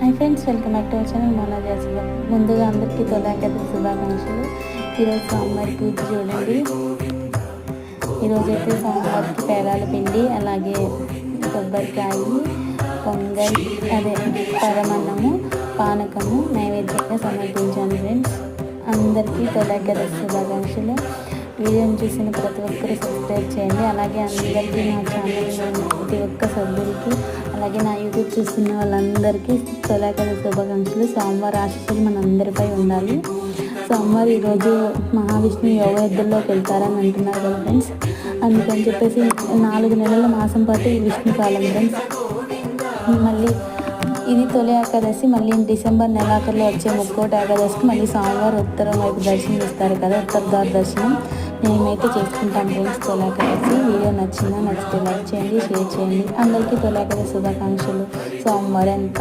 Hi friends, welcome back to our channel మోనా జాసిగా. ముందుగా అందరికీ తొలాకది శుభాకాంక్షలు. ఈరోజు సోమవారి పూజ చూడండి. ఈరోజైతే సోమవారికి పేలాల పిండి, అలాగే కొబ్బరికాయ, పొంగల్, అదే పరమన్నము, పానకము నైవేద్యంగా సమర్పించాను. ఫ్రెండ్స్, అందరికీ తొలాకది శుభాకాంక్షలు. వీడియోని చూసిన ప్రతి ఒక్కరు సబ్స్క్రైబ్ చేయండి. అలాగే అందరికీ నా ఛానల్లోని ప్రతి ఒక్క సభ్యులకి, అలాగే నా యూట్యూబ్ చూస్తున్న వాళ్ళందరికీ తొలాకది శుభాకాంక్షలు. సోమవారం ఆశీస్సులు మనందరిపై ఉండాలి. సోమవారం ఈరోజు మహావిష్ణువు యోగ యుద్ధంలోకి వెళ్తారని అంటున్నారు కదా ఫ్రెండ్స్. అందుకని చెప్పేసి 4 నెలల మాసం పాటు ఈ విష్ణు కాలం ఫ్రెండ్స్. మళ్ళీ ఇది తొలి ఏకాదశి. మళ్ళీ డిసెంబర్ నెలాఖరులో వచ్చే ముక్కోటి ఏకాదశికి మళ్ళీ సోమవారం ఉత్తరం వైపు దర్శనం ఇస్తారు కదా, ఉత్తరద్వార దర్శనం. మేమైతే చేసుకుంటాం ఫ్రెండ్స్ తొలి ఏకాదశి. వీడియో నచ్చితే లైక్ చేయండి, షేర్ చేయండి. అందరికీ తొలి ఏకాదశి శుభాకాంక్షలు. సోమవారం